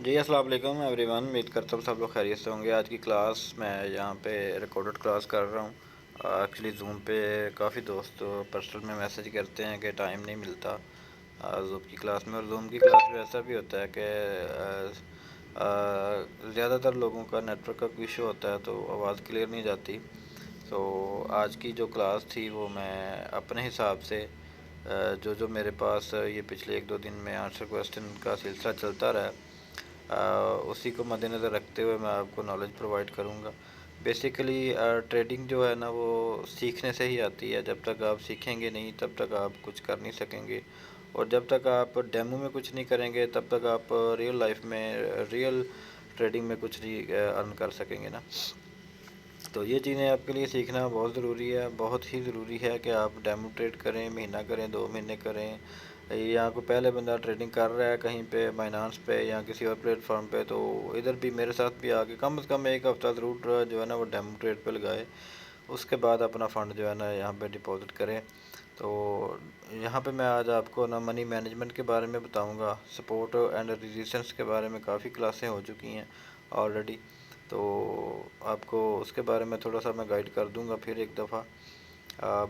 جی السلام علیکم every one, امید کرتا ہوں سب لوگ خیریت سے ہوں گے۔ آج کی کلاس میں یہاں پہ ریکارڈڈ کلاس کر رہا ہوں۔ ایکچولی زوم پہ کافی دوست پرسنل میں میسیج کرتے ہیں کہ ٹائم نہیں ملتا زوم کی کلاس میں، اور زوم کی کلاس میں ایسا بھی ہوتا ہے کہ زیادہ تر لوگوں کا نیٹ ورک کا ایشو ہوتا ہے تو آواز کلیئر نہیں جاتی۔ تو آج کی جو کلاس تھی وہ میں اپنے حساب سے جو میرے پاس یہ پچھلے 1-2 دن میں آنسر کویسچن کا سلسلہ چلتا رہا، اسی کو مد نظر رکھتے ہوئے میں آپ کو نالج پرووائڈ کروں گا۔ بیسیکلی ٹریڈنگ جو ہے نا وہ سیکھنے سے ہی آتی ہے۔ جب تک آپ سیکھیں گے نہیں تب تک آپ کچھ کر نہیں سکیں گے، اور جب تک آپ ڈیمو میں کچھ نہیں کریں گے تب تک آپ ریئل لائف میں ریئل ٹریڈنگ میں کچھ نہیں ارن کر سکیں گے نا۔ تو یہ چیزیں آپ کے لیے سیکھنا بہت ضروری ہے، بہت ہی ضروری ہے کہ آپ ڈیمو ٹریڈ کریں، مہینہ کریں، 2 مہینے کریں، یا کوئی پہلے بندہ ٹریڈنگ کر رہا ہے کہیں پہ بائنانس پہ یا کسی اور پلیٹ فارم پہ، تو ادھر بھی میرے ساتھ بھی آ کے کم از کم 1 ہفتہ ضرور جو ہے نا وہ ڈیمو ٹریڈ پہ لگائے، اس کے بعد اپنا فنڈ جو ہے نا یہاں پہ ڈپازٹ کریں۔ تو یہاں پہ میں آج آپ کو نا منی مینجمنٹ کے بارے میں بتاؤں گا، سپورٹ اینڈ ریزسٹنس کے بارے میں کافی کلاسیں ہو چکی ہیں آلریڈی، تو آپ کو اس کے بارے میں تھوڑا سا میں گائیڈ کر دوں گا پھر ایک دفعہ۔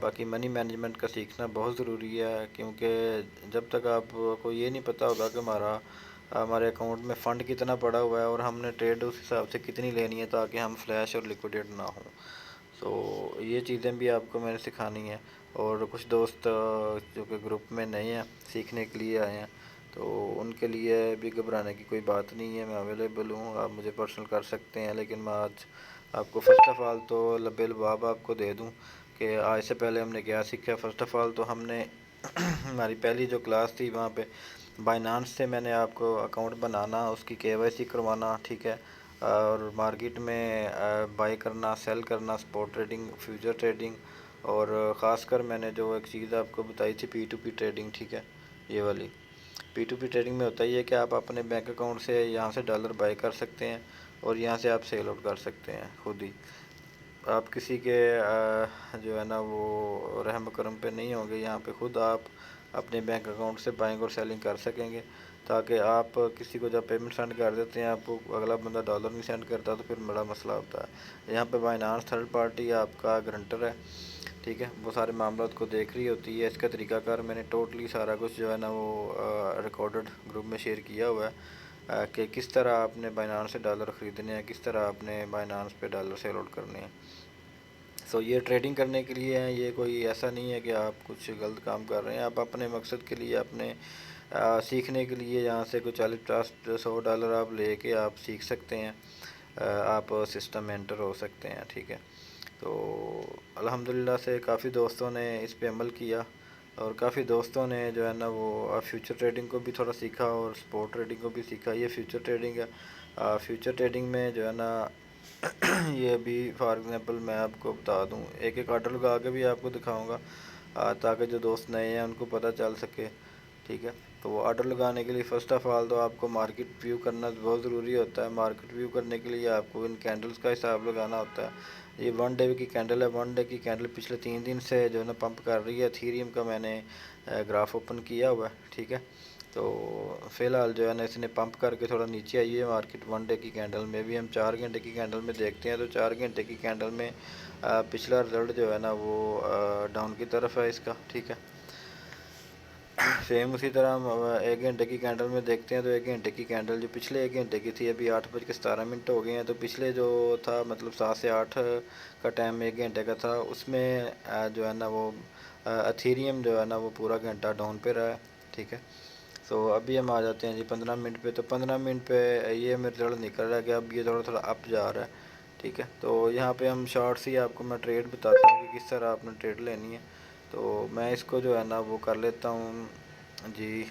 باقی منی مینجمنٹ کا سیکھنا بہت ضروری ہے، کیونکہ جب تک آپ کو یہ نہیں پتہ ہوگا کہ ہمارے اکاؤنٹ میں فنڈ کتنا پڑا ہوا ہے اور ہم نے ٹریڈ اس حساب سے کتنی لینی ہے تاکہ ہم فلیش اور لیکوڈیٹ نہ ہوں، تو یہ چیزیں بھی آپ کو میں نے سکھانی ہے۔ اور کچھ دوست جو کہ گروپ میں نئے ہیں، سیکھنے کے لیے آئے ہیں، تو ان کے لیے بھی گھبرانے کی کوئی بات نہیں ہے، میں اویلیبل ہوں، آپ مجھے پرسنل کر سکتے ہیں۔ لیکن میں آج آپ کو فرسٹ آف آل تو لب الباب آپ کو دے دوں کہ آج سے پہلے ہم نے کیا سیکھا۔ فرسٹ آف آل تو ہم نے ہماری پہلی جو کلاس تھی وہاں پہ بائنانس سے میں نے آپ کو اکاؤنٹ بنانا، اس کی KYC کروانا، ٹھیک ہے، اور مارکیٹ میں بائی کرنا، سیل کرنا، سپورٹ ٹریڈنگ، فیوچر ٹریڈنگ، اور خاص کر میں نے جو ایک چیز آپ کو بتائی تھی P2P ٹریڈنگ، ٹھیک ہے، یہ والی P2P ٹریڈنگ میں ہوتا ہی ہے کہ آپ اپنے بینک اکاؤنٹ سے یہاں سے ڈالر بائی کر سکتے ہیں اور یہاں سے آپ سیل آؤٹ کر سکتے ہیں خود ہی، آپ کسی کے جو ہے نا وہ رحم و کرم پہ نہیں ہوں گے، یہاں پہ خود آپ اپنے بینک اکاؤنٹ سے بائنگ اور سیلنگ کر سکیں گے، تاکہ آپ کسی کو جب پیمنٹ سینڈ کر دیتے ہیں آپ کو اگلا بندہ ڈالر نہیں سینڈ کرتا تو پھر بڑا مسئلہ ہوتا ہے۔ یہاں پہ بائنانس تھرڈ پارٹی آپ کا گرنٹر ہے، ٹھیک ہے، وہ سارے معاملات کو دیکھ رہی ہوتی ہے۔ اس کا طریقہ کار میں نے ٹوٹلی سارا کچھ جو ہے نا وہ ریکارڈڈ گروپ میں شیئر کیا ہوا ہے کہ کس طرح آپ نے بائنانس سے ڈالر خریدنے ہیں، کس طرح آپ نے بائنانس پہ ڈالر سیل آؤٹ کرنے ہیں۔ سو یہ ٹریڈنگ کرنے کے لیے ہیں، یہ کوئی ایسا نہیں ہے کہ آپ کچھ غلط کام کر رہے ہیں، آپ اپنے مقصد کے لیے، اپنے سیکھنے کے لیے یہاں سے کوئی 40-50-100 ڈالر آپ لے کے آپ سیکھ سکتے ہیں، آپ سسٹم میں انٹر ہو سکتے ہیں، ٹھیک ہے۔ تو الحمدللہ سے کافی دوستوں نے اس پہ عمل کیا، اور کافی دوستوں نے جو ہے نا وہ فیوچر ٹریڈنگ کو بھی تھوڑا سیکھا اور سپورٹ ٹریڈنگ کو بھی سیکھا۔ یہ فیوچر ٹریڈنگ ہے، فیوچر ٹریڈنگ میں جو ہے نا یہ ابھی فار ایگزامپل میں آپ کو بتا دوں، ایک ایک آرڈر لگا کے بھی آپ کو دکھاؤں گا تاکہ جو دوست نئے ہیں ان کو پتہ چل سکے، ٹھیک ہے۔ تو وہ آرڈر لگانے کے لیے فرسٹ آف آل تو آپ کو مارکیٹ ویو کرنا بہت ضروری ہوتا ہے۔ مارکیٹ ویو کرنے کے لیے آپ کو ان کینڈلز کا حساب لگانا ہوتا ہے۔ یہ 1 ڈے کی کینڈل ہے، 1 ڈے کی کینڈل پچھلے 3 دن سے جو ہے نا پمپ کر رہی ہے۔ ایتھیریم کا میں نے گراف اوپن کیا ہوا ہے، ٹھیک ہے، تو فی الحال جو ہے نا اس نے پمپ کر کے تھوڑا نیچے آئی ہے مارکیٹ 1 ڈے کی کینڈل میں بھی۔ ہم 4 گھنٹے کی کینڈل میں دیکھتے ہیں تو 4 گھنٹے کی کینڈل میں پچھلا رزلٹ جو ہے نا وہ ڈاؤن کی طرف ہے اس کا، ٹھیک ہے۔ سیم اسی طرح ہم 1 گھنٹے کی کینڈل میں دیکھتے ہیں تو 1 گھنٹے کی کینڈل جو پچھلے 1 گھنٹے کی تھی، ابھی 8:17 ہو گئے ہیں، تو پچھلے جو تھا مطلب 7 سے 8 کا ٹائم 1 گھنٹے کا تھا، اس میں جو ہے نا وہ ایتھیریم جو ہے نا وہ پورا گھنٹہ ڈاؤن پہ رہا ہے، ٹھیک ہے۔ تو ابھی ہم آ جاتے ہیں جی 15 منٹ پہ، تو 15 منٹ پہ یہ میرا رزلٹ نکل رہا ہے کہ اب یہ تھوڑا تھوڑا اپ جا رہا ہے، ٹھیک ہے۔ تو یہاں پہ ہم شارٹس ہی آپ کو میں ٹریڈ بتاتا ہوں کہ کس طرح آپ نے ٹریڈ لینی ہے، تو میں اس کو جو ہے نا وہ کر لیتا ہوں جی،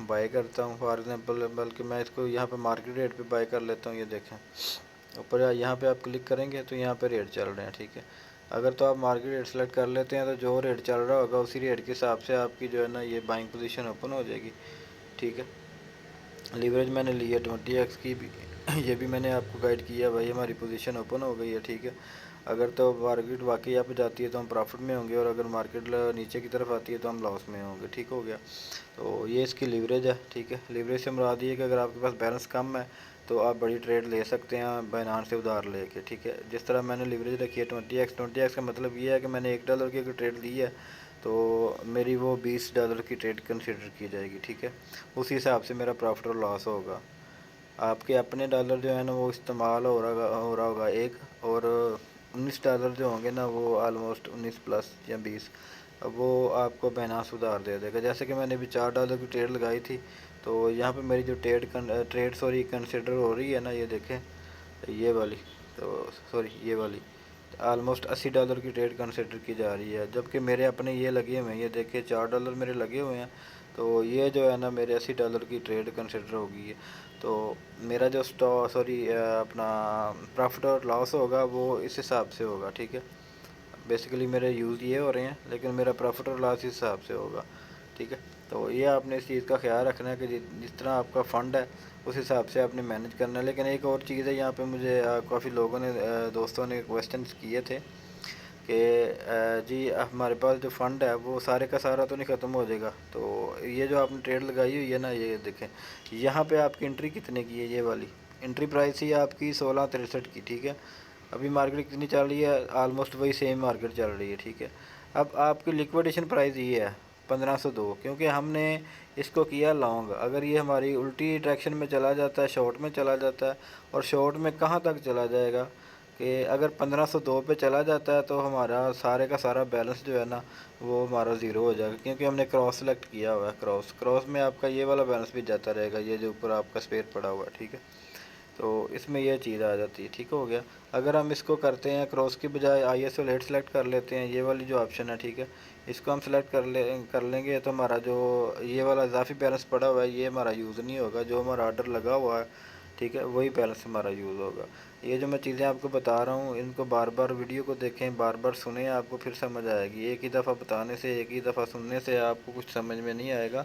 بائی کرتا ہوں فار ایگزامپل، بلکہ میں اس کو یہاں پہ مارکیٹ ریٹ پہ بائی کر لیتا ہوں۔ یہ دیکھیں اوپر یہاں پہ آپ کلک کریں گے تو یہاں پہ ریٹ چل رہے ہیں، ٹھیک ہے۔ اگر تو آپ مارکیٹ ریٹ سلیکٹ کر لیتے ہیں تو جو ریٹ چل رہا ہوگا اسی ریٹ کے حساب سے آپ کی جو ہے نا یہ بائنگ پوزیشن اوپن ہو جائے گی، ٹھیک ہے۔ لیوریج میں نے لی ہے 20x کی بھی، یہ بھی میں نے آپ کو گائیڈ کیا، بھائی ہماری پوزیشن اوپن ہو گئی ہے، ٹھیک ہے۔ اگر تو مارکیٹ واقعی آپ جاتی ہے تو ہم پروفٹ میں ہوں گے، اور اگر مارکیٹ نیچے کی طرف آتی ہے تو ہم لاس میں ہوں گے، ٹھیک ہو گیا۔ تو یہ اس کی لیوریج ہے، ٹھیک ہے۔ لیوریج سے مراد یہ ہے کہ اگر آپ کے پاس بیلنس کم ہے تو آپ بڑی ٹریڈ لے سکتے ہیں بائنانس سے ادھار لے کے، ٹھیک ہے۔ جس طرح میں نے لیوریج رکھی ہے 20x، 20x کا مطلب یہ ہے کہ میں نے $1 کی اگر ٹریڈ لی ہے تو میری وہ $20 کی ٹریڈ کنسیڈر کی جائے گی، ٹھیک ہے۔ اسی حساب سے میرا پروفٹ اور لاس ہوگا۔ آپ کے اپنے ڈالر جو ہے نا وہ استعمال ہو رہا ہوگا ایک، اور $19 جو ہوں گے نا وہ آلموسٹ 19 پلس یا 20، وہ آپ کو بائنانس ادھار دے دے گا۔ جیسے کہ میں نے ابھی $4 کی ٹریڈ لگائی تھی، تو یہاں پہ میری جو ٹریڈ کنسیڈر ہو رہی ہے نا، یہ دیکھیں یہ والی، تو سوری یہ والی آلموسٹ $80 کی ٹریڈ کنسیڈر کی جا رہی ہے، جبکہ میرے اپنے یہ لگے ہوئے ہیں، یہ دیکھیں $4 میرے لگے ہوئے ہیں، تو یہ جو ہے نا میرے $80 کی ٹریڈ کنسیڈر ہوگی ہے۔ تو میرا جو اپنا پروفٹ اور لاس ہوگا وہ اس حساب سے ہوگا، ٹھیک ہے۔ بیسیکلی میرے یوز یہ ہو رہے ہیں، لیکن میرا پروفٹ اور لاس اس حساب سے ہوگا، ٹھیک ہے۔ تو یہ آپ نے اس چیز کا خیال رکھنا ہے کہ جس طرح آپ کا فنڈ ہے اس حساب سے آپ نے مینج کرنا ہے۔ لیکن ایک اور چیز ہے، یہاں پہ مجھے کافی لوگوں نے دوستوں نے کویسچنس کیے تھے کہ جی ہمارے پاس جو فنڈ ہے وہ سارے کا سارا تو نہیں ختم ہو جائے گا، تو یہ جو آپ نے ٹریڈ لگائی ہوئی ہے نا، یہ دیکھیں یہاں پہ آپ کی انٹری کتنے کی ہے، یہ والی انٹری پرائس ہی آپ کی 16.63 کی، ٹھیک ہے۔ ابھی مارکیٹ کتنی چل رہی ہے، آلموسٹ وہی سیم مارکیٹ چل رہی ہے، ٹھیک ہے۔ اب آپ کی لیکویڈیشن پرائس یہ ہے 1502، کیونکہ ہم نے اس کو کیا لانگ۔ اگر یہ ہماری الٹی ڈائریکشن میں چلا جاتا ہے، شارٹ میں چلا جاتا ہے، اور شارٹ میں کہاں تک چلا جائے گا کہ اگر 1502 پہ چلا جاتا ہے تو ہمارا سارے کا سارا بیلنس جو ہے نا وہ ہمارا زیرو ہو جائے گا، کیونکہ ہم نے کراس سلیکٹ کیا ہوا ہے۔ کراس میں آپ کا یہ والا بیلنس بھی جاتا رہے گا، یہ جو اوپر آپ کا اسپیئر پڑا ہوا ہے، ٹھیک ہے۔ تو اس میں یہ چیز آ جاتی ہے، ٹھیک ہو گیا۔ اگر ہم اس کو کرتے ہیں کراس کی بجائے ISO لیٹ سلیکٹ کر لیتے ہیں، یہ والی جو آپشن ہے، ٹھیک ہے، اس کو ہم سلیکٹ کر لیں گے تو ہمارا جو یہ والا اضافی بیلنس پڑا ہوا ہے یہ ہمارا یوز نہیں ہوگا، جو ہمارا آرڈر لگا ہوا ہے، ٹھیک ہے، وہی بیلنس ہمارا یوز ہوگا۔ یہ جو میں چیزیں آپ کو بتا رہا ہوں ان کو بار بار ویڈیو کو دیکھیں، بار بار سنیں، آپ کو پھر سمجھ آئے گی۔ ایک ہی دفعہ بتانے سے، ایک ہی دفعہ سننے سے آپ کو کچھ سمجھ میں نہیں آئے گا۔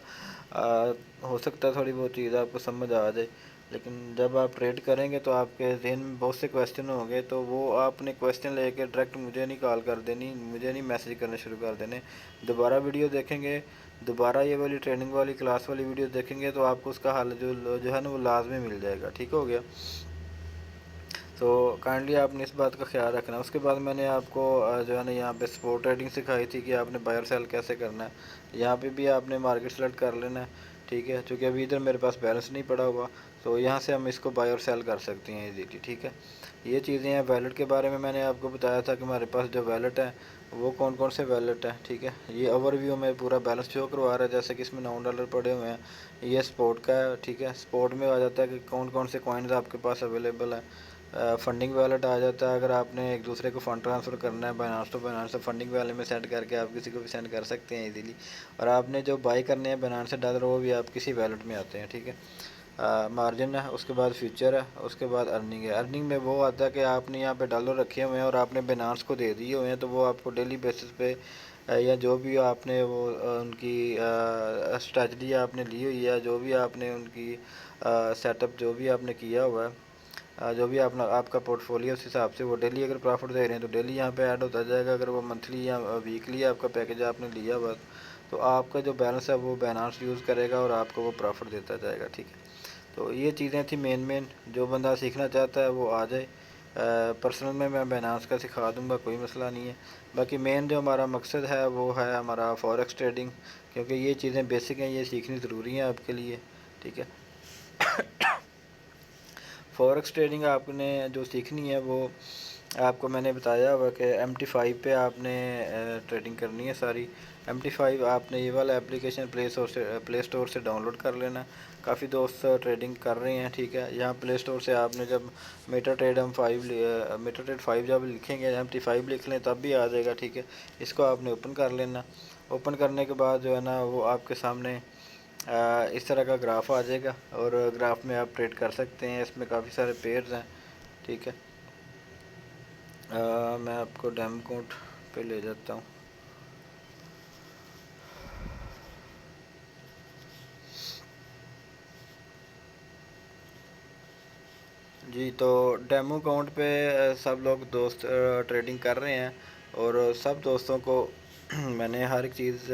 ہو سکتا ہے تھوڑی بہت چیز آپ کو سمجھ آ جائے، لیکن جب آپ ٹریڈ کریں گے تو آپ کے ذہن میں بہت سے کویسچن ہوں گے، تو وہ آپ نے کویسچن لے کے ڈائریکٹ مجھے نہیں کال کر دینی، مجھے نہیں میسیج کرنا شروع کر دینے۔ دوبارہ ویڈیو دیکھیں گے، دوبارہ یہ والی ٹریننگ والی کلاس والی ویڈیو دیکھیں گے تو آپ کو اس کا حل جو ہے نا وہ لازمی مل جائے گا، ٹھیک ہو گیا۔ تو کائنڈلی آپ نے اس بات کا خیال رکھنا ہے۔ اس کے بعد میں نے آپ کو جو ہے نا یہاں پہ سپورٹ ٹریڈنگ سکھائی تھی کہ آپ نے بائی اور سیل کیسے کرنا ہے۔ یہاں پہ بھی آپ نے مارکیٹ سلیکٹ کر لینا ہے، ٹھیک ہے، چونکہ ابھی ادھر میرے پاس بیلنس نہیں پڑا ہوا، تو یہاں سے ہم اس کو بائی اور سیل کر سکتے ہیں ایزیلی، ٹھیک ہے۔ یہ چیزیں ہیں۔ ویلٹ کے بارے میں نے آپ کو بتایا تھا کہ ہمارے پاس جو ویلٹ ہے وہ کون کون سے ویلٹ ہیں، ٹھیک ہے۔ یہ اوور ویو میں پورا بیلنس شو کروا رہا ہے، جیسے کہ اس میں $9 پڑے ہوئے ہیں، یہ سپورٹ کا ہے، ٹھیک ہے۔ سپورٹ میں آ جاتا ہے کہ کون کون سے کوائنز آپ کے پاس اویلیبل ہیں۔ فنڈنگ ویلٹ آ جاتا ہے، اگر آپ نے ایک دوسرے کو فنڈ ٹرانسفر کرنا ہے بائنانس ٹو بائنانس، تو فنڈنگ ویلٹ میں سینڈ کر کے آپ کسی کو بھی سینڈ کر سکتے ہیں ایزیلی۔ اور آپ نے جو بائی کرنے ہیں بائنانس سے ڈالر وہ بھی آپ کسی ویلٹ میں آتے ہیں، ٹھیک ہے۔ مارجن ہے، اس کے بعد فیوچر ہے، اس کے بعد ارننگ ہے۔ ارننگ میں وہ آتا ہے کہ آپ نے یہاں پہ ڈالر رکھے ہوئے ہیں اور آپ نے بائنانس کو دے دیے ہوئے ہیں، تو وہ آپ کو ڈیلی بیسس پہ یا جو بھی آپ نے وہ ان کی اسٹریٹجی آپ نے لی ہوئی ہے، جو بھی آپ نے ان کی سیٹ اپ جو بھی آپ نے کیا ہوا ہے، جو بھی آپ کا پورٹ فولیو اس حساب سے وہ ڈیلی اگر پروفٹ دے رہے ہیں تو ڈیلی یہاں پہ ایڈ ہوتا جائے گا۔ اگر وہ منتھلی یا ویکلی آپ کا پیکج آپ نے لیا ہوا تو آپ کا جو بیلنس ہے وہ بائنانس یوز کرے گا اور آپ کو وہ پروفٹ دیتا جائے گا، ٹھیک ہے۔ تو یہ چیزیں تھیں مین جو بندہ سیکھنا چاہتا ہے وہ آ جائے۔ پرسنل میں بائنانس کا سکھا دوں گا، کوئی مسئلہ نہیں ہے۔ باقی مین جو ہمارا مقصد ہے وہ ہے ہمارا فوریکس ٹریڈنگ، کیونکہ یہ چیزیں بیسک ہیں، یہ سیکھنی ضروری ہیں آپ کے لیے، ٹھیک ہے۔ فوریکس ٹریڈنگ آپ نے جو سیکھنی ہے وہ آپ کو میں نے بتایا ہوا کہ MT5 پہ آپ نے ٹریڈنگ کرنی ہے ساری۔ MT5 آپ نے یہ والا اپلیکیشن پلے اسٹور سے ڈاؤن لوڈ کر لینا ہے۔ کافی دوست ٹریڈنگ کر رہے ہیں، ٹھیک ہے۔ یہاں پلے اسٹور سے آپ نے جب میٹا ٹریڈ 5 جب لکھیں گے، MT5 لکھ لیں تب بھی آ جائے گا، ٹھیک ہے۔ اس کو آپ نے اوپن کر لینا۔ اوپن کرنے کے بعد جو ہے نا وہ آپ کے سامنے اس طرح کا گراف آ جائے گا، اور گراف میں آپ ٹریڈ کر سکتے ہیں۔ اس میں کافی سارے پیئرز ہیں، ٹھیک ہے۔ میں آپ کو ڈیم کوڈ پہ لے جاتا ہوں۔ جی تو ڈیمو اکاؤنٹ پہ سب لوگ دوست ٹریڈنگ کر رہے ہیں، اور سب دوستوں کو میں نے ہر ایک چیز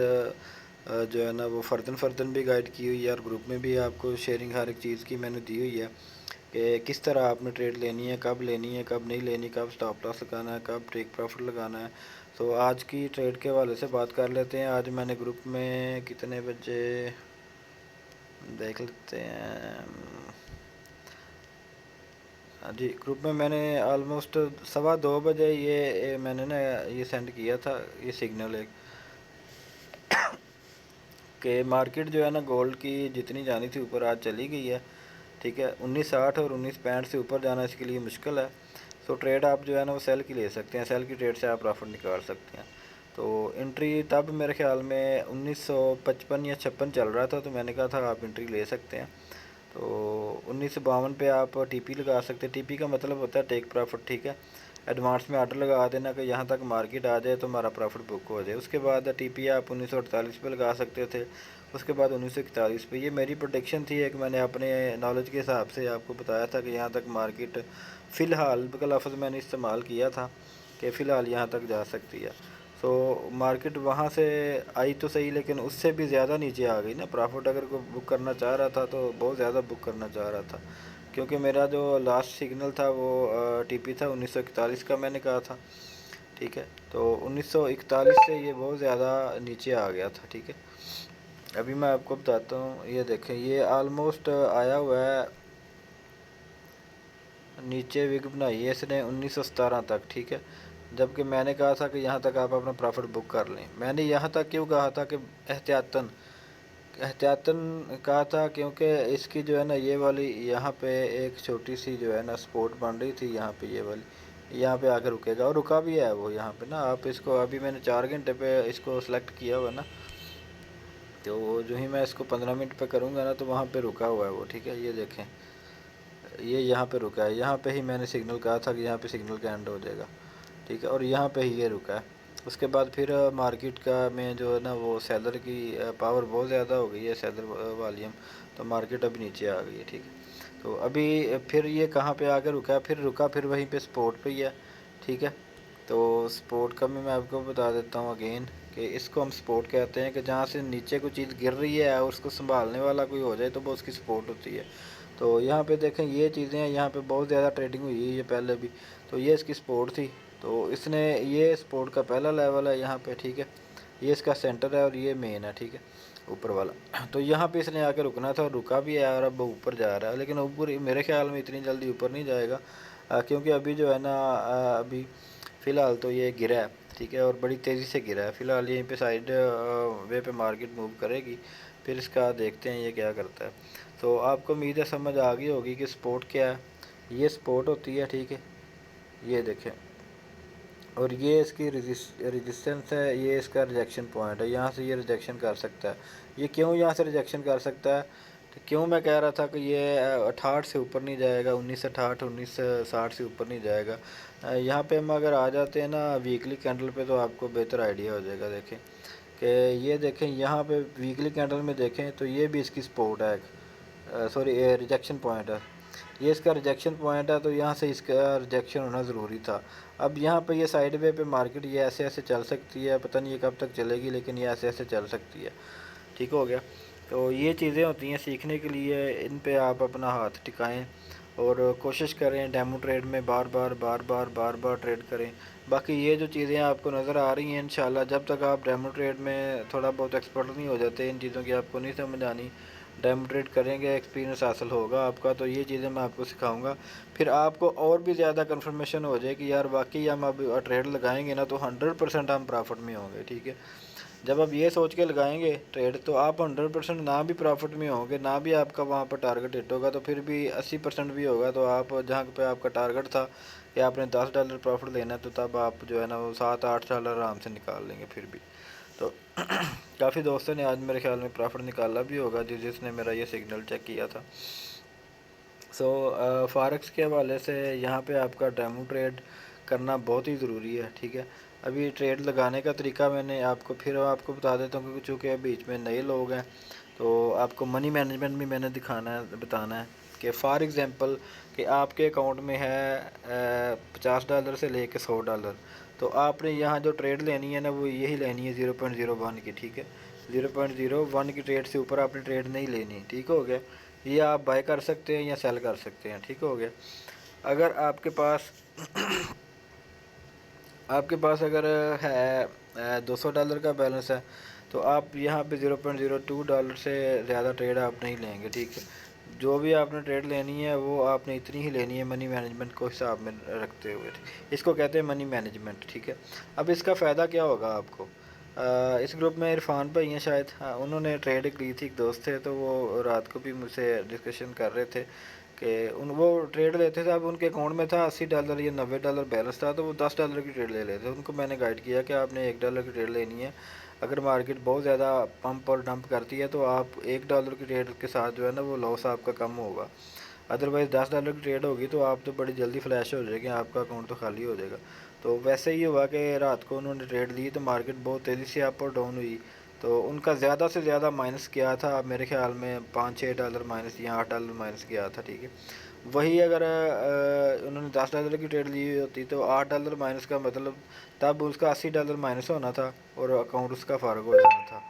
جو ہے نا وہ فردن بھی گائیڈ کی ہوئی ہے، اور گروپ میں بھی آپ کو شیئرنگ ہر ایک چیز کی میں نے دی ہوئی ہے کہ کس طرح آپ نے ٹریڈ لینی ہے، کب لینی ہے، کب نہیں لینی، کب سٹاپ لاس لگانا ہے، کب ٹیک پروفٹ لگانا ہے۔ تو آج کی ٹریڈ کے حوالے سے بات کر لیتے ہیں۔ آج میں نے گروپ میں کتنے بجے دیکھ لیتے ہیں، جی گروپ میں نے آلموسٹ 2:15 یہ میں نے نا یہ سینڈ کیا تھا، یہ سگنل ایک کہ مارکیٹ جو ہے نا گولڈ کی جتنی جانی تھی اوپر آج چلی گئی ہے، ٹھیک ہے۔ 1960 اور 1965 سے اوپر جانا اس کے لیے مشکل ہے، سو ٹریڈ آپ جو ہے نا وہ سیل کی لے سکتے ہیں، سیل کی ٹریڈ سے آپ پروفٹ نکال سکتے ہیں۔ تو انٹری تب میرے خیال میں 1955 یا 56 چل رہا تھا، تو میں نے کہا تھا آپ انٹری لے سکتے ہیں۔ تو 1952 پہ آپ ٹی پی لگا سکتے ہیں۔ ٹی پی کا مطلب ہوتا ہے ٹیک پروفٹ، ٹھیک ہے۔ ایڈوانس میں آرڈر لگا دینا کہ یہاں تک مارکیٹ آ جائے تو ہمارا پروفٹ بک ہو جائے۔ اس کے بعد ٹی پی آپ 1948 پہ لگا سکتے تھے، اس کے بعد 1941 پہ۔ یہ میری پروڈکشن تھی ایک، میں نے اپنے نالج کے حساب سے آپ کو بتایا تھا کہ یہاں تک مارکیٹ فی الحال کا لفظ میں نے استعمال کیا تھا کہ فی الحال یہاں تک جا سکتی ہے۔ سو مارکیٹ وہاں سے آئی تو صحیح، لیکن اس سے بھی زیادہ نیچے آ گئی نا۔ پرافٹ اگر کوئی بک کرنا چاہ رہا تھا تو بہت زیادہ بک کرنا چاہ رہا تھا، کیونکہ میرا جو لاسٹ سگنل تھا وہ ٹی پی تھا 1941 کا، میں نے کہا تھا، ٹھیک ہے۔ تو 1941 سے یہ بہت زیادہ نیچے آ گیا تھا، ٹھیک ہے۔ ابھی میں آپ کو بتاتا ہوں، یہ دیکھیں یہ آلموسٹ آیا ہوا ہے، نیچے وگ بنائی ہے اس نے 1917 تک، ٹھیک ہے۔ جبکہ میں نے کہا تھا کہ یہاں تک آپ اپنا پروفٹ بک کر لیں۔ میں نے یہاں تک کیوں کہا تھا کہ احتیاطاً کہا تھا، کیونکہ اس کی جو ہے نا یہ والی یہاں پہ ایک چھوٹی سی جو ہے نا سپورٹ بن رہی تھی، یہاں پہ یہ والی، یہاں پہ آ کے رکے گا، اور رکا بھی ہے وہ یہاں پہ نا۔ آپ اس کو ابھی میں نے 4 گھنٹے پہ اس کو سلیکٹ کیا ہوا نا، تو جو ہی میں اس کو 15 منٹ پہ کروں گا نا تو وہاں پہ رکا ہوا ہے وہ، ٹھیک ہے۔ یہ دیکھیں یہ یہاں پہ رکا ہے، یہاں پہ ہی میں نے سگنل کہا تھا کہ یہاں پہ سگنل کا اینڈ ہو جائے گا، ٹھیک ہے، اور یہاں پہ ہی یہ رکا ہے۔ اس کے بعد پھر مارکیٹ کا میں جو ہے نا وہ سیلر کی پاور بہت زیادہ ہو گئی ہے، سیلر والیوم، تو مارکیٹ اب نیچے آ گئی ہے، ٹھیک ہے۔ تو ابھی پھر یہ کہاں پہ آ کے رکا ہے، پھر وہیں پہ سپورٹ پہ ہی ہے، ٹھیک ہے۔ تو سپورٹ کا بھی میں آپ کو بتا دیتا ہوں اگین کہ اس کو ہم سپورٹ کہتے ہیں کہ جہاں سے نیچے کوئی چیز گر رہی ہے اور اس کو سنبھالنے والا کوئی ہو جائے تو وہ اس کی سپورٹ ہوتی ہے۔ تو یہاں پہ دیکھیں یہ چیزیں ہیں، یہاں پہ بہت زیادہ ٹریڈنگ ہوئی ہے یہ پہلے بھی، تو یہ اس کی سپورٹ تھی، تو اس نے یہ سپورٹ کا پہلا لیول ہے یہاں پہ، ٹھیک ہے۔ یہ اس کا سینٹر ہے اور یہ مین ہے، ٹھیک ہے، اوپر والا۔ تو یہاں پہ اس نے آ کے رکنا تھا اور رکا بھی ہے، اور اب اوپر جا رہا ہے، لیکن اوپر میرے خیال میں اتنی جلدی اوپر نہیں جائے گا، کیونکہ ابھی جو ہے نا ابھی فی الحال تو یہ گرا ہے، ٹھیک ہے، اور بڑی تیزی سے گرا ہے۔ فی الحال یہیں پہ سائڈ وے پہ مارکیٹ موو کرے گی، پھر اس کا دیکھتے ہیں یہ کیا کرتا ہے۔ تو آپ کو امید ہے سمجھ آ گئی ہوگی کہ سپورٹ کیا ہے۔ یہ سپورٹ ہوتی ہے، ٹھیک ہے، یہ دیکھیں، اور یہ اس کی ریزسٹنس ہے، یہ اس کا ریجیکشن پوائنٹ ہے، یہاں سے یہ ریجیکشن کر سکتا ہے۔ یہ کیوں یہاں سے ریجیکشن کر سکتا ہے، تو کیوں میں کہہ رہا تھا کہ یہ 68 سے اوپر نہیں جائے گا، 1968 1960 سے اوپر نہیں جائے گا۔ یہاں پہ ہم اگر آ جاتے ہیں نا ویکلی کینڈل پہ تو آپ کو بہتر آئیڈیا ہو جائے گا۔ دیکھیں کہ یہ دیکھیں یہاں پہ ویکلی کینڈل میں دیکھیں تو یہ بھی اس کی سپورٹ ہے، سوری ریجیکشن پوائنٹ ہے، یہ اس کا ریجیکشن پوائنٹ ہے، تو یہاں سے اس کا ریجیکشن ہونا ضروری تھا۔ اب یہاں پہ یہ سائیڈ وے پہ مارکیٹ یہ ایسے ایسے چل سکتی ہے، پتہ نہیں یہ کب تک چلے گی، لیکن یہ ایسے ایسے چل سکتی ہے، ٹھیک ہو گیا۔ تو یہ چیزیں ہوتی ہیں سیکھنے کے لیے، ان پہ آپ اپنا ہاتھ ٹکائیں اور کوشش کریں ڈیمو ٹریڈ میں بار بار ٹریڈ کریں۔ باقی یہ جو چیزیں آپ کو نظر آ رہی ہیں انشاءاللہ جب تک آپ ڈیمو ٹریڈ میں تھوڑا بہت ایکسپرٹ نہیں ہو جاتے، ان چیزوں کی آپ کو نہیں سمجھ آنی، ڈیمو ٹریڈ کریں گے ایکسپیرینس حاصل ہوگا آپ کا، تو یہ چیزیں میں آپ کو سکھاؤں گا، پھر آپ کو اور بھی زیادہ کنفرمیشن ہو جائے کہ یار واقعی ہم اب ٹریڈ لگائیں گے نا تو 100% ہم پرافٹ میں ہوں گے، ٹھیک ہے۔ جب آپ یہ سوچ کے لگائیں گے ٹریڈ تو آپ 100% نہ بھی پرافٹ میں ہوں گے، نہ بھی آپ کا وہاں پر ٹارگٹ ہٹ ہوگا، تو پھر بھی 80% بھی ہوگا، تو آپ جہاں پہ آپ کا ٹارگٹ تھا کہ آپ نے $10 پروفٹ لینا ہے، تو تب آپ جو ہے نا وہ $7-8 آرام سے نکال لیں گے پھر بھی۔ تو کافی دوستوں نے آج میرے خیال میں پرافٹ نکالا بھی ہوگا جس نے میرا یہ سگنل چیک کیا تھا۔ سو فارکس کے حوالے سے یہاں پہ آپ کا ڈیمو ٹریڈ کرنا بہت ہی ضروری ہے، ٹھیک ہے۔ ابھی ٹریڈ لگانے کا طریقہ میں نے آپ کو بتا دیتا ہوں، کیونکہ چونکہ بیچ میں نئے لوگ ہیں تو آپ کو منی مینجمنٹ بھی میں نے بتانا ہے کہ فار ایگزامپل کہ آپ کے اکاؤنٹ میں ہے $50 سے لے کے $100، تو آپ نے یہاں جو ٹریڈ لینی ہے نا وہ یہی لینی ہے 0.01 کی، ٹھیک ہے، 0.01 کی ٹریڈ سے اوپر آپ نے ٹریڈ نہیں لینی، ٹھیک ہو گیا۔ یہ آپ بائی کر سکتے ہیں یا سیل کر سکتے ہیں، ٹھیک ہو گیا۔ اگر آپ کے پاس اگر ہے $200 کا بیلنس ہے تو آپ یہاں پہ $0.02 سے زیادہ ٹریڈ آپ نہیں لیں گے، ٹھیک ہے۔ جو بھی آپ نے ٹریڈ لینی ہے وہ آپ نے اتنی ہی لینی ہے منی مینجمنٹ کو حساب میں رکھتے ہوئے، اس کو کہتے ہیں منی مینجمنٹ، ٹھیک ہے۔ اب اس کا فائدہ کیا ہوگا آپ کو؟ اس گروپ میں عرفان بھائی ہیں شاید، انہوں نے ٹریڈ لی تھی، ایک دوست تھے تو وہ رات کو بھی مجھ سے ڈسکشن کر رہے تھے کہ وہ ٹریڈ لیتے تھے، اب ان کے اکاؤنٹ میں تھا $80 یا $90 بیلنس تھا، تو وہ $10 کی ٹریڈ لے لیتے۔ ان کو میں نے گائیڈ کیا کہ آپ نے $1 کی ٹریڈ لینی ہے، اگر مارکیٹ بہت زیادہ پمپ اور ڈمپ کرتی ہے تو آپ $1 کی ٹریڈ کے ساتھ جو ہے نا وہ لاس آپ کا کم ہوگا، ادروائز $10 کی ٹریڈ ہوگی تو آپ تو بڑی جلدی فلیش ہو جائے گی، آپ کا اکاؤنٹ تو خالی ہو جائے گا۔ تو ویسے ہی ہوا کہ رات کو انہوں نے ٹریڈ لی تو مارکیٹ بہت تیزی سے اپ اور ڈاؤن ہوئی، تو ان کا زیادہ سے زیادہ مائنس کیا تھا میرے خیال میں $5-6 مائنس یا $8 مائنس کیا تھا، ٹھیک ہے۔ وہی اگر انہوں نے $10 کی ٹریڈ لی ہوتی تو $8 مائنس کا مطلب تب اس کا $80 مائنس ہونا تھا اور اکاؤنٹ اس کا فارغ ہو جانا تھا،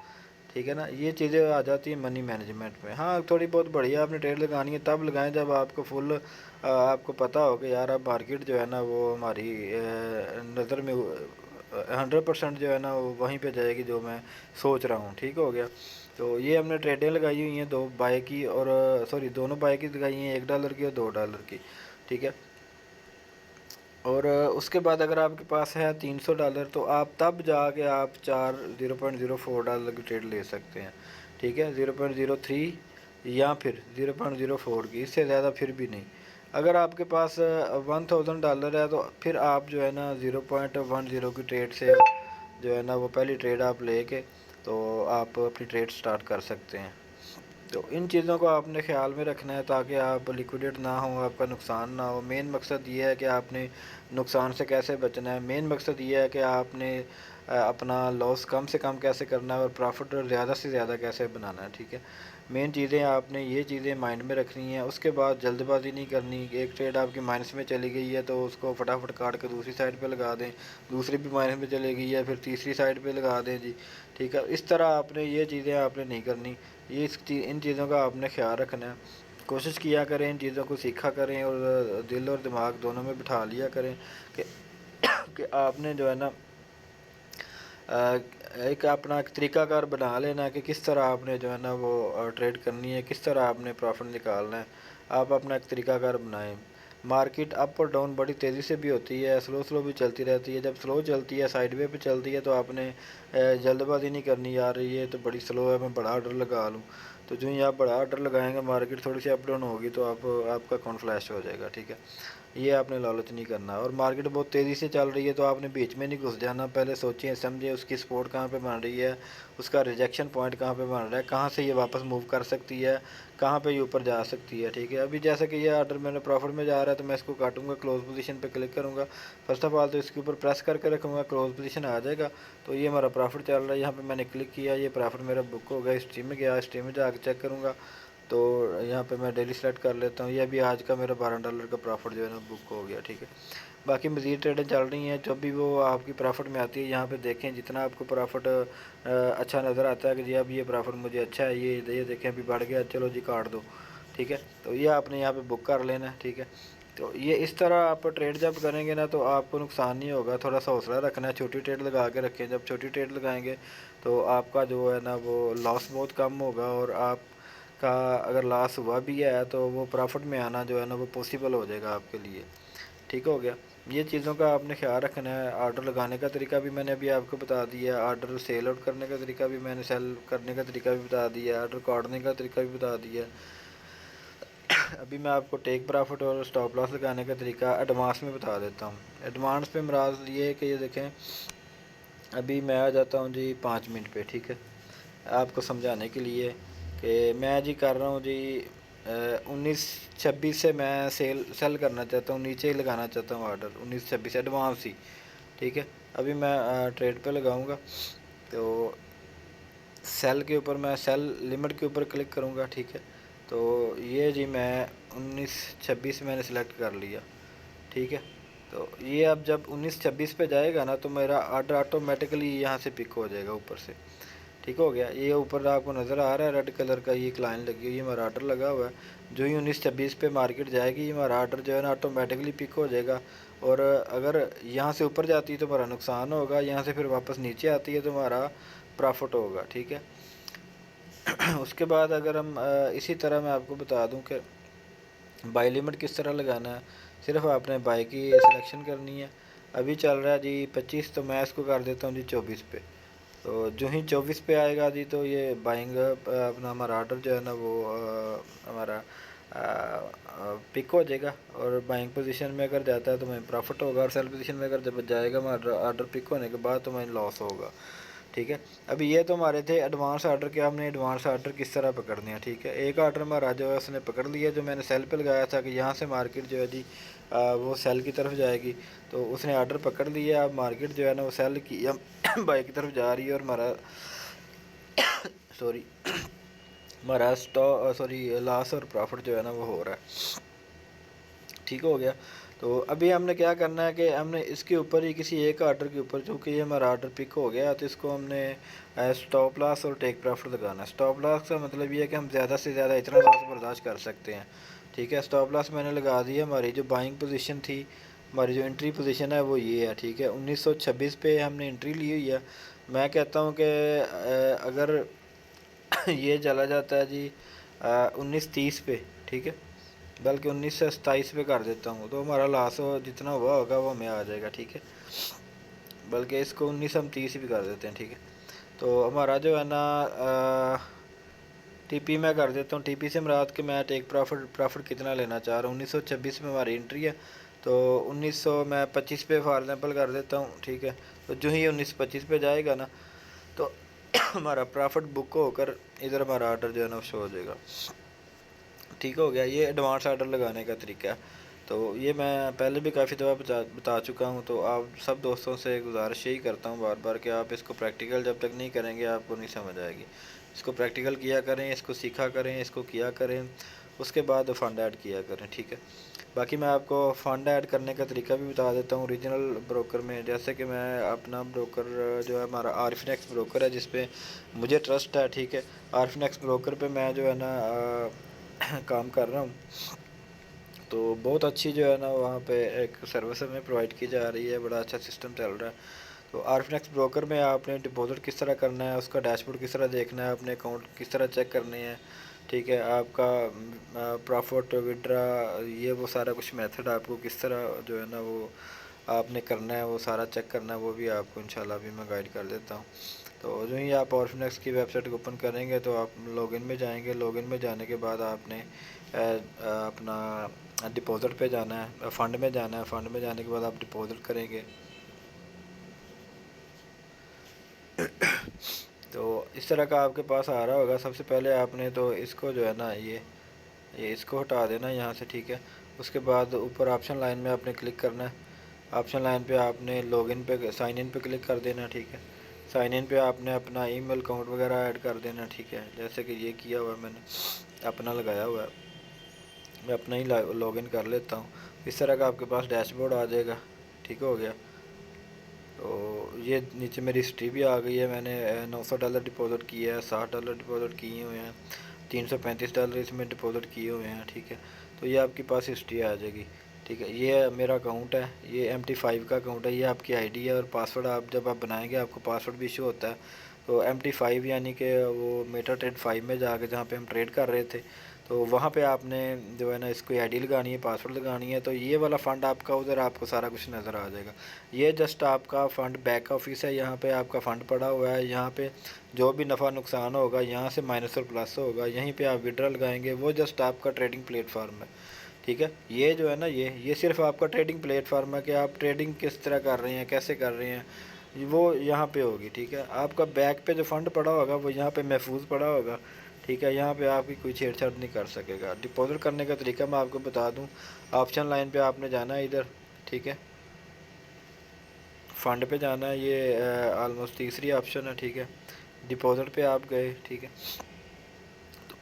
ٹھیک ہے نا۔ یہ چیزیں آ جاتی ہیں منی مینجمنٹ میں۔ ہاں تھوڑی بہت بڑھیا آپ نے ٹریڈ لگانی ہے تب لگائیں جب آپ کو فل آپ کو پتہ ہو کہ یار اب مارکیٹ جو ہے نا وہ ہماری نظر میں 100% جو ہے نا وہ وہیں پہ جائے گی جو میں سوچ رہا ہوں، ٹھیک ہو گیا۔ تو یہ ہم نے ٹریڈیں لگائی ہوئی ہیں، دونوں بائی کی لگائی ہیں، $1 کی اور $2 کی، ٹھیک ہے۔ اور اس کے بعد اگر آپ کے پاس ہے $300 تو آپ تب جا کے آپ $0.04 کی ٹریڈ لے سکتے ہیں، ٹھیک ہے، 0.03 یا پھر 0.04 کی، اس سے زیادہ پھر بھی نہیں۔ اگر آپ کے پاس $1000 ہے تو پھر آپ جو ہے نا 0.10 کی ٹریڈ سے جو ہے نا وہ پہلی ٹریڈ آپ لے کے تو آپ اپنی ٹریڈ سٹارٹ کر سکتے ہیں۔ تو ان چیزوں کو آپ نے خیال میں رکھنا ہے تاکہ آپ لیکوڈیٹ نہ ہوں، آپ کا نقصان نہ ہو۔ مین مقصد یہ ہے کہ آپ نے نقصان سے کیسے بچنا ہے، مین مقصد یہ ہے کہ آپ نے اپنا لاس کم سے کم کیسے کرنا ہے اور پروفٹ زیادہ سے زیادہ کیسے بنانا ہے، ٹھیک ہے۔ مین چیزیں آپ نے یہ چیزیں مائنڈ میں رکھنی ہیں۔ اس کے بعد جلد بازی نہیں کرنی، ایک ٹریڈ آپ کی مائنس میں چلی گئی ہے تو اس کو فٹافٹ کاٹ کے دوسری سائڈ پہ لگا دیں، دوسری بھی مائنس میں چلے گئی ہے پھر تیسری سائڈ پہ لگا دیں جی، ٹھیک ہے۔ اس طرح آپ نے یہ چیزیں آپ نے نہیں کرنی، ان چیزوں کا آپ نے خیال رکھنا ہے۔ کوشش کیا کریں ان چیزوں کو سیکھا کریں اور دل اور دماغ دونوں میں بٹھا لیا کریں کہ آپ نے جو ہے نا ایک اپنا ایک طریقہ کار بنا لینا کہ کس طرح آپ نے جو ہے نا وہ ٹریڈ کرنی ہے، کس طرح آپ نے پروفٹ نکالنا ہے، آپ اپنا ایک طریقہ کار بنائیں۔ مارکیٹ اپ اور ڈاؤن بڑی تیزی سے بھی ہوتی ہے، سلو بھی چلتی رہتی ہے۔ جب سلو چلتی ہے سائیڈ وے پہ چلتی ہے تو آپ نے جلد بازی نہیں کرنی، یار یہ تو بڑی سلو ہے میں بڑا آرڈر لگا لوں، تو جو ہی آپ بڑا آرڈر لگائیں گے مارکیٹ تھوڑی سی اپ ڈاؤن ہوگی تو آپ کا اکاؤنٹ فلیش ہو جائے گا، ٹھیک ہے۔ یہ آپ نے لالچ نہیں کرنا، اور مارکیٹ بہت تیزی سے چل رہی ہے تو آپ نے بیچ میں نہیں گھس جانا، پہلے سوچیں سمجھیں اس کی سپورٹ کہاں پہ بن رہی ہے، اس کا ریجیکشن پوائنٹ کہاں پہ بن رہا ہے، کہاں سے یہ واپس موو کر سکتی ہے، کہاں پہ یہ اوپر جا سکتی ہے، ٹھیک ہے۔ ابھی جیسا کہ یہ آرڈر میں نے پروفٹ میں جا رہا ہے تو میں اس کو کاٹوں گا، کلوز پوزیشن پہ کلک کروں گا، فرسٹ آف آل تو اس کے اوپر پریس کر کے رکھوں گا، کلوز پوزیشن آ جائے گا تو یہ ہمارا پروفٹ چل رہا ہے، یہاں پہ میں نے کلک کیا، یہ پروفٹ میرا بک ہو گیا، ہسٹری میں گیا، ہسٹری میں جا کے چیک کروں گا تو یہاں پہ میں ڈیلی سلیکٹ کر لیتا ہوں، یہ ابھی آج کا میرا $12 کا پروفٹ جو ہے نا بک ہو گیا، ٹھیک ہے۔ باقی مزید ٹریڈیں چل رہی ہیں، جب بھی وہ آپ کی پروفٹ میں آتی ہے یہاں پہ دیکھیں جتنا آپ کو پروفٹ اچھا نظر آتا ہے کہ جی اب یہ پروفٹ مجھے اچھا ہے، یہ دیکھیں ابھی بڑھ گیا، چلو جی کاٹ دو، ٹھیک ہے۔ تو یہ آپ نے یہاں پہ بک کر لینا ہے، ٹھیک ہے۔ تو یہ اس طرح آپ ٹریڈ جب کریں گے نا تو آپ کو نقصان نہیں ہوگا، تھوڑا سا حوصلہ رکھنا ہے، چھوٹی ٹریڈ لگا کے رکھیں، جب چھوٹی ٹریڈ لگائیں گے تو آپ کا جو ہے نا وہ لاس بہت کم ہوگا، اور آپ کا اگر لاس ہوا بھی ہے تو وہ پروفٹ میں آنا جو ہے نا وہ پاسبل ہو جائے گا آپ کے لیے، ٹھیک ہو گیا۔ یہ چیزوں کا آپ نے خیال رکھنا ہے۔ آرڈر لگانے کا طریقہ بھی میں نے ابھی آپ کو بتا دیا، آرڈر سیل آؤٹ کرنے کا طریقہ بھی میں نے سیل کرنے کا طریقہ بھی بتا دیا، آرڈر کاٹنے کا طریقہ بھی بتا دیا۔ ابھی میں آپ کو ٹیک پروفٹ اور اسٹاپ لاس لگانے کا طریقہ ایڈوانس میں بتا دیتا ہوں۔ ایڈوانس پہ مراد یہ ہے کہ یہ دیکھیں ابھی میں آ جاتا ہوں جی 5 منٹ پہ، ٹھیک ہے، آپ کو سمجھانے کے لیے کہ میں جی کر رہا ہوں جی 1926 سے میں سیل کرنا چاہتا ہوں، نیچے ہی لگانا چاہتا ہوں آرڈر 1926 ایڈوانس ہی، ٹھیک ہے۔ ابھی میں ٹریڈ پہ لگاؤں گا تو سیل کے اوپر میں سیل لمٹ کے اوپر کلک کروں گا، ٹھیک ہے۔ تو یہ جی میں 1926 میں نے سلیکٹ کر لیا، ٹھیک ہے۔ تو یہ اب جب 1926 پہ جائے گا نا تو میرا آرڈر آٹومیٹکلی یہاں سے پک ہو جائے گا اوپر سے، ٹھیک ہو گیا۔ یہ اوپر آپ کو نظر آ رہا ہے ریڈ کلر کا، یہ ایک لائن لگی ہوئی ہے، ہمارا آرڈر لگا ہوا ہے۔ جو ہی 1926 پہ مارکیٹ جائے گی ہمارا آرڈر جو ہے نا آٹومیٹکلی پک ہو جائے گا، اور اگر یہاں سے اوپر جاتی ہے تو ہمارا نقصان ہوگا، یہاں سے پھر واپس نیچے آتی ہے تو ہمارا پرافٹ ہوگا، ٹھیک ہے۔ اس کے بعد اگر ہم اسی طرح میں آپ کو بتا دوں کہ بائی لمٹ کس طرح لگانا ہے، صرف آپ نے بائی کی سلیکشن کرنی ہے۔ ابھی چل رہا ہے جی 25، تو میں اس کو کر دیتا ہوں جی 24 پہ۔ تو جو ہی 24 پہ آئے گا جی تو یہ بائنگ اپنا ہمارا آرڈر جو ہے نا وہ ہمارا پک ہو جائے گا، اور بائنگ پوزیشن میں اگر جاتا ہے تو میں پرافٹ ہوگا، اور سیل پوزیشن میں اگر جب جائے گا ہمارا آرڈر پک ہونے کے بعد تو میں لاس ہوگا، ٹھیک ہے۔ ابھی یہ تو ہمارے تھے ایڈوانس آرڈر کہ ہم نے ایڈوانس آرڈر کس طرح پکڑنے ہیں، ٹھیک ہے۔ ایک آرڈر ہمارا جو ہے اس نے پکڑ لیا، جو میں نے سیل پہ لگایا تھا کہ یہاں سے مارکیٹ جو ہے جی وہ سیل کی طرف جائے گی، تو اس نے آرڈر پکڑ لیا۔ اب مارکیٹ جو ہے نا وہ سیل کی بائی کی طرف جا رہی ہے، اور ہمارا ہمارا لاس اور پرافٹ جو ہے نا وہ ہو رہا ہے، ٹھیک ہو گیا۔ تو ابھی ہم نے کیا کرنا ہے کہ ہم نے اس کے اوپر ہی کسی ایک آرڈر کے اوپر، چونکہ یہ ہمارا آرڈر پک ہو گیا تو اس کو ہم نے اسٹاپ لاس اور ٹیک پرافٹ لگانا ہے۔ اسٹاپ لاس کا مطلب یہ ہے کہ ہم زیادہ سے زیادہ اتنا لاس برداشت کر سکتے ہیں، ٹھیک ہے۔ اسٹاپ لاس میں نے لگا دیا، ہماری جو بائنگ پوزیشن تھی، ہماری جو انٹری پوزیشن ہے وہ یہ ہے، ٹھیک ہے۔ 1926 پہ ہم نے انٹری لی ہوئی ہے۔ میں کہتا ہوں کہ اگر یہ چلا جاتا ہے جی 1930 پہ، ٹھیک ہے، بلکہ 1927 پہ کر دیتا ہوں، تو ہمارا لاس جتنا ہوا ہوگا وہ ہمیں آ جائے گا، ٹھیک ہے۔ بلکہ اس کو 1930 بھی کر دیتے ہیں، ٹھیک ہے۔ تو ہمارا جو ہے نا ٹی پی میں کر دیتا ہوں، ٹی پی سے مراد کہ میں ٹیک پرافٹ کتنا لینا چاہ رہا ہوں۔ 1926 میں ہماری انٹری ہے، تو 1925 پہ فار ایگزامپل کر دیتا ہوں، ٹھیک ہے۔ تو جو ہی 1925 پہ جائے گا نا تو ہمارا پرافٹ بک ہو کر ادھر ہمارا آرڈر جو ہے نا شو ہو جائے گا، ٹھیک ہو گیا۔ یہ ایڈوانس آرڈر لگانے کا طریقہ ہے، تو یہ میں پہلے بھی کافی دفعہ بتا چکا ہوں۔ تو آپ سب دوستوں سے گزارش یہی کرتا ہوں بار بار کہ آپ اس کو پریکٹیکل جب تک نہیں کریں گے آپ کو نہیں سمجھ آئے گی۔ اس کو پریکٹیکل کیا کریں، اس کو سیکھا کریں، اس کو کیا کریں، اس کے بعد فنڈ ایڈ کیا کریں، ٹھیک ہے۔ باقی میں آپ کو فنڈ ایڈ کرنے کا طریقہ بھی بتا دیتا ہوں اوریجنل بروکر میں۔ جیسے کہ میں اپنا بروکر جو ہے ہمارا عارفنیکس بروکر ہے، جس پہ مجھے ٹرسٹ ہے، ٹھیک ہے۔ عارفنیکس بروکر پہ میں جو ہے نا کام کر رہا ہوں، تو بہت اچھی جو ہے نا وہاں پہ ایک سروس ہمیں پرووائڈ کی جا رہی ہے، بڑا اچھا سسٹم چل رہا ہے۔ تو عارفنیکس بروکر میں آپ نے ڈپازٹ کس طرح کرنا ہے، اس کا ڈیش بورڈ کس طرح دیکھنا ہے، اپنے اکاؤنٹ کس طرح چیک کرنے ہیں، ٹھیک ہے۔ آپ کا پرافٹ ودرا، یہ وہ سارا کچھ میتھڈ آپ کو کس طرح جو ہے نا وہ آپ نے کرنا ہے، وہ سارا چیک کرنا ہے، وہ بھی آپ کو انشاءاللہ بھی میں گائیڈ کر دیتا ہوں۔ تو جو ہی آپ عارفنیکس کی ویب سائٹ کو اوپن کریں گے تو آپ لاگ ان میں جائیں گے، لاگ ان میں جانے کے بعد آپ نے اپنا ڈپازٹ پہ جانا ہے، فنڈ میں جانا ہے، فنڈ میں جانے کے بعد آپ ڈپازٹ کریں گے۔ تو اس طرح کا آپ کے پاس آ رہا ہوگا۔ سب سے پہلے آپ نے تو اس کو جو ہے نا یہ اس کو ہٹا دینا یہاں سے، ٹھیک ہے۔ اس کے بعد اوپر آپشن لائن میں آپ نے کلک کرنا ہے، آپشن لائن پہ آپ نے لاگ ان پہ سائن ان پہ کلک کر دینا، ٹھیک ہے۔ سائن ان پہ آپ نے اپنا ای میل اکاؤنٹ وغیرہ ایڈ کر دینا، ٹھیک ہے۔ جیسے کہ یہ کیا ہوا ہے، میں نے اپنا لگایا ہوا ہے، میں اپنا ہی لاگ ان کر لیتا ہوں۔ اس طرح کا آپ کے پاس ڈیش بورڈ آ جائے گا، ٹھیک ہو گیا۔ تو یہ نیچے میری ہسٹری بھی آ گئی ہے، میں نے $900 ڈپازٹ کیا ہے، $60 ڈپازٹ کیے ہوئے ہیں، $335 اس میں ڈپازٹ کیے ہوئے ہیں، ٹھیک ہے۔ تو یہ آپ کے پاس ہسٹری آ جائے گی، ٹھیک ہے۔ یہ میرا اکاؤنٹ ہے، یہ MT5 کا اکاؤنٹ ہے، یہ آپ کی ID ہے، اور پاسورڈ آپ جب آپ بنائیں گے آپ کو پاسورڈ بھی ایشو ہوتا ہے۔ تو MT5 یعنی کہ وہ میٹا ٹریڈ 5 میں جا کے جہاں پہ ہم ٹریڈ کر رہے تھے، تو وہاں پہ آپ نے جو ہے نا اس کو ID لگانی ہے، پاسورڈ لگانی ہے، تو یہ والا فنڈ آپ کا ادھر آپ کو سارا کچھ نظر آ جائے گا۔ یہ جسٹ آپ کا فنڈ بیک آفس ہے، یہاں پہ آپ کا فنڈ پڑا ہوا ہے، یہاں پہ جو بھی نفع نقصان ہوگا یہاں سے مائنس اور پلس ہوگا، یہیں پہ آپ وڈرا لگائیں گے، وہ جسٹ آپ کا ٹریڈنگ پلیٹ فارم ہے، ٹھیک ہے۔ یہ جو ہے نا یہ صرف آپ کا ٹریڈنگ پلیٹ فارم ہے کہ آپ ٹریڈنگ کس طرح کر رہے ہیں، کیسے کر رہے ہیں، وہ یہاں پہ ہوگی، ٹھیک ہے۔ آپ کا بیک پہ جو فنڈ پڑا ہوگا وہ یہاں پہ محفوظ پڑا ہوگا، ٹھیک ہے۔ یہاں پہ آپ کی کوئی چھیڑ چھاڑ نہیں کر سکے گا۔ ڈپازٹ کرنے کا طریقہ میں آپ کو بتا دوں، آپشن لائن پہ آپ نے جانا ہے ادھر، ٹھیک ہے، فنڈ پہ جانا ہے، یہ آلموسٹ تیسری آپشن ہے، ٹھیک ہے۔ ڈپازٹ پہ آپ گئے، ٹھیک ہے۔